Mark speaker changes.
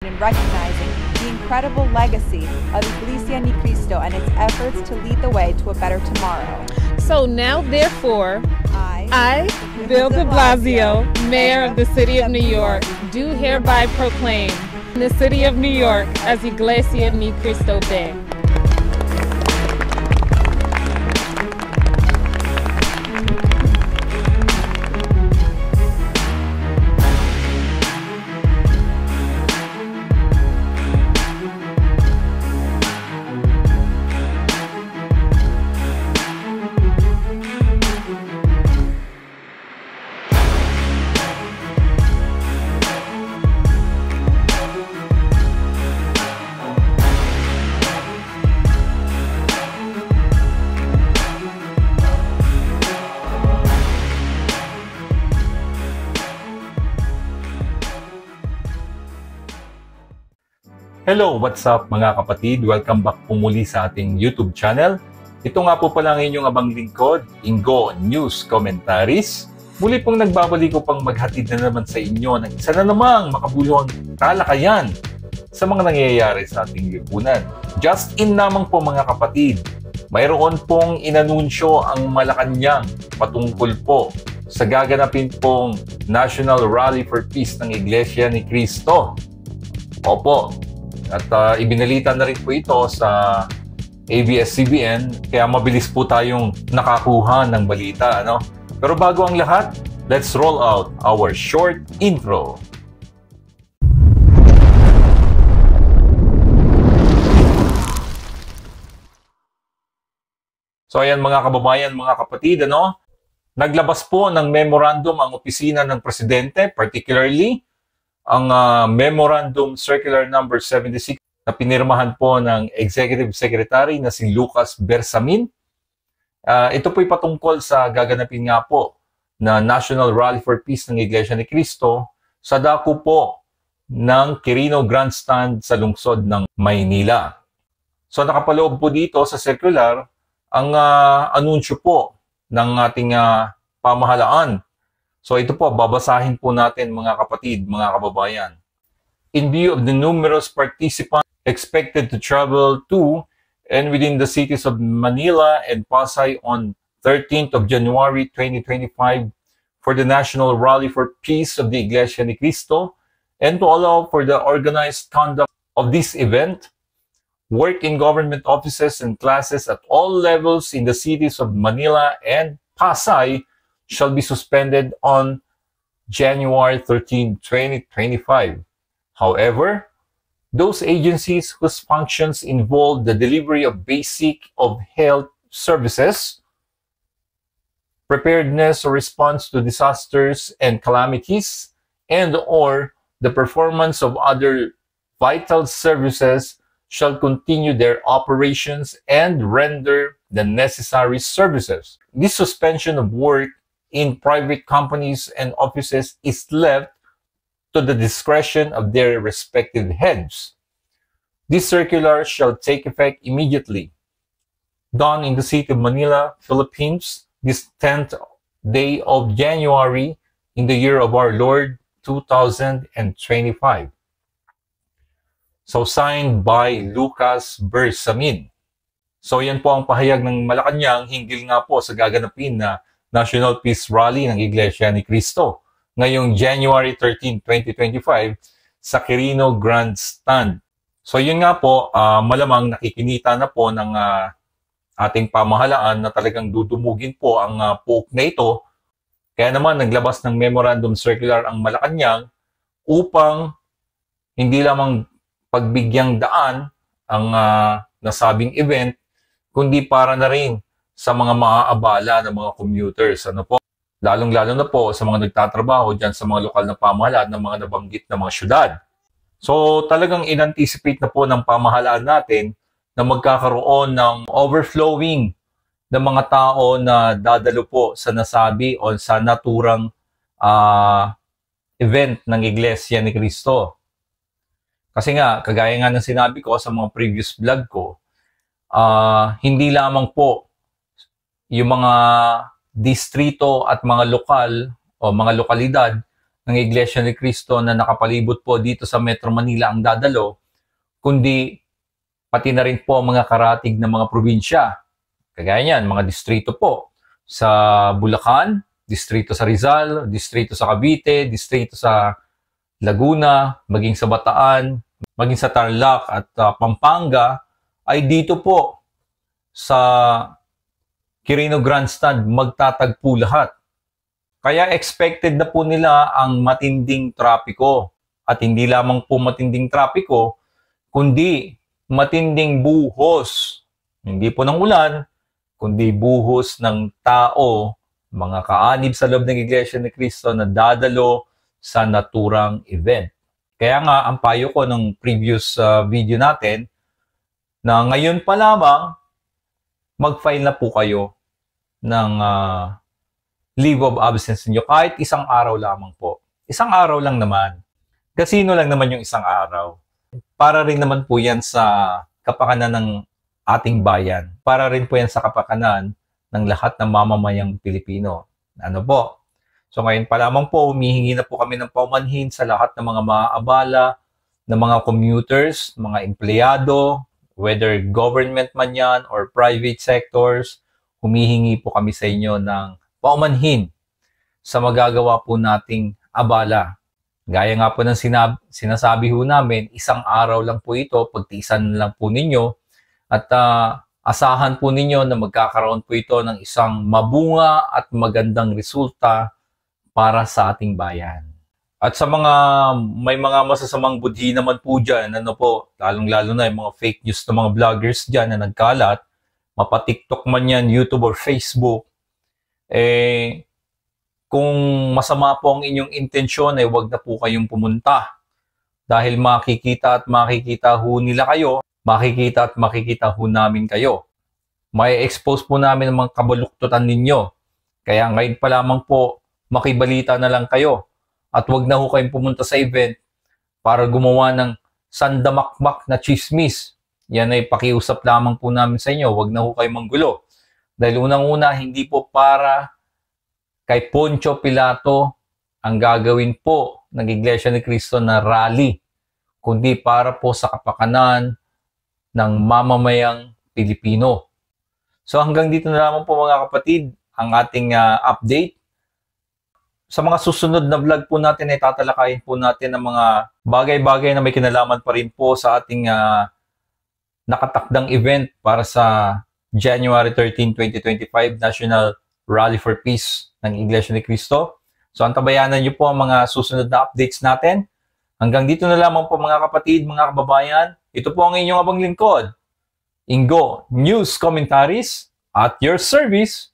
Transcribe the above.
Speaker 1: in recognizing the incredible legacy of Iglesia Ni Cristo and its efforts to lead the way to a better tomorrow.
Speaker 2: So now, therefore, I,
Speaker 1: Bill
Speaker 2: Bill de Blasio, Mayor of the City of New York, do hereby proclaim the City of New York as Iglesia Ni Cristo Day.
Speaker 3: Hello, what's up mga kapatid? Welcome back po muli sa ating YouTube channel. Ito nga po pala ang inyong abang lingkod, Ingo News Commentaries. Muli pong nagbabalik ko pang maghatid na naman sa inyo ng isa na namang makabuluhang talakayan sa mga nangyayari sa ating lipunan. Just in lamang po mga kapatid, mayroon pong inanunsyo ang Malacanang patungkol po sa gaganapin pong National Rally for Peace ng Iglesia ni Cristo. Opo. At ibinalita na rin po ito sa ABS-CBN, kaya mabilis po tayong nakakuha ng balita. Ano? Pero bago ang lahat, let's roll out our short intro. So ayan mga kababayan, mga kapatid, ano? Naglabas po ng memorandum ang opisina ng Presidente, particularly ang Memorandum Circular Number 76 na pinirmahan po ng Executive Secretary na si Lucas Bersamin. Ito po'y patungkol sa gaganapin nga po na National Rally for Peace ng Iglesia ni Cristo sa dako po ng Quirino Grandstand sa lungsod ng Maynila. So nakapaloob po dito sa circular ang anunsyo po ng ating pamahalaan. So ito po, babasahin po natin mga kapatid, mga kababayan. In view of the numerous participants expected to travel to and within the cities of Manila and Pasay on 13th of January 2025 for the National Rally for Peace of the Iglesia ni Cristo and to allow for the organized conduct of this event, work in government offices and classes at all levels in the cities of Manila and Pasay shall be suspended on January 13, 2025. However, those agencies whose functions involve the delivery of basic health services, preparedness or response to disasters and calamities, and or the performance of other vital services shall continue their operations and render the necessary services. This suspension of work in private companies and offices is left to the discretion of their respective heads. This circular shall take effect immediately. Done in the city of Manila, Philippines, this 10th day of January in the year of our Lord 2025. So signed by Lucas Bersamin. So yan po ang pahayag ng Malacanang hinggil nga po sa gaganapin na National Peace Rally ng Iglesia ni Cristo ngayong January 13, 2025 sa Quirino Grandstand. So yun nga po, malamang nakikinita na po ng ating pamahalaan na talagang dudumugin po ang pook na ito. Kaya naman naglabas ng Memorandum Circular ang Malacanang upang hindi lamang pagbigyang daan ang nasabing event, kundi para na rin sa mga maaabala ng mga commuters. Ano po? Lalong-lalo na po sa mga nagtatrabaho dyan sa mga lokal na pamahalaan ng mga nabanggit na mga syudad. So talagang in-anticipate na po ng pamahalaan natin na magkakaroon ng overflowing ng mga tao na dadalo po sa nasabi o sa naturang event ng Iglesia ni Cristo. Kasi nga, kagaya nga ng sinabi ko sa mga previous vlog ko, hindi lamang po yung mga distrito at mga lokal o mga lokalidad ng Iglesia ni Cristo na nakapalibot po dito sa Metro Manila ang dadalo, kundi pati na rin po mga karatig ng mga probinsya. Kagaya niyan, mga distrito po sa Bulacan, distrito sa Rizal, distrito sa Cavite, distrito sa Laguna, maging sa Bataan, maging sa Tarlac at Pampanga, ay dito po sa Quirino Grandstand magtatagpo lahat. Kaya expected na po nila ang matinding trapiko. At hindi lamang po matinding trapiko, kundi matinding buhos. Hindi po ng ulan, kundi buhos ng tao, mga kaanib sa loob ng Iglesia ni Cristo na dadalo sa naturang event. Kaya nga, ang payo ko ng previous video natin, na ngayon pa lamang, mag-file na po kayo ng leave of absence niyo kahit isang araw lamang po. Isang araw lang naman. Kasino lang naman yung isang araw. Para rin naman po yan sa kapakanan ng ating bayan. Para rin po yan sa kapakanan ng lahat ng mamamayang Pilipino. Ano po? So ngayon pa lamang po, humihingi na po kami ng paumanhin sa lahat ng mga maaabala, ng mga commuters, mga empleyado, whether government man yan or private sectors, humihingi po kami sa inyo ng paumanhin sa magagawa po nating abala. Gaya nga po ng sinasabi ho namin, isang araw lang po ito, pagtiisan lang po ninyo at asahan po ninyo na magkakaroon po ito ng isang mabunga at magandang resulta para sa ating bayan. At sa may mga masasamang budhi naman po dyan, ano po, lalong-lalo na yung mga fake news ng mga vloggers dyan na nagkalat, mapa-TikTok man yan, YouTube or Facebook, kung masama po ang inyong intensyon, wag na po kayong pumunta. Dahil makikita at makikita ho nila kayo, makikita at makikita ho namin kayo. May expose po namin ang mga kabaluktutan ninyo. Kaya ngayon pa lamang po, makibalita na lang kayo. At wag na ho kayong pumunta sa event para gumawa ng sandamakmak na chismis. Yan ay pakiusap lamang po namin sa inyo. Wag na ho kayong manggulo. Dahil unang-una, hindi po para kay Poncio Pilato ang gagawin po ng Iglesia ni Cristo na rally, kundi para po sa kapakanan ng mamamayang Pilipino. So hanggang dito na lamang po mga kapatid, ang ating update. Sa mga susunod na vlog po natin ay tatalakayin po natin ang mga bagay-bagay na may kinalaman pa rin po sa ating nakatakdang event para sa January 13, 2025 National Rally for Peace ng Iglesia ni Cristo. So antabayanan niyo po ang mga susunod na updates natin. Hanggang dito na lamang po mga kapatid, mga kababayan. Ito po ang inyong abang lingkod, Ingo News Commentaries at your service.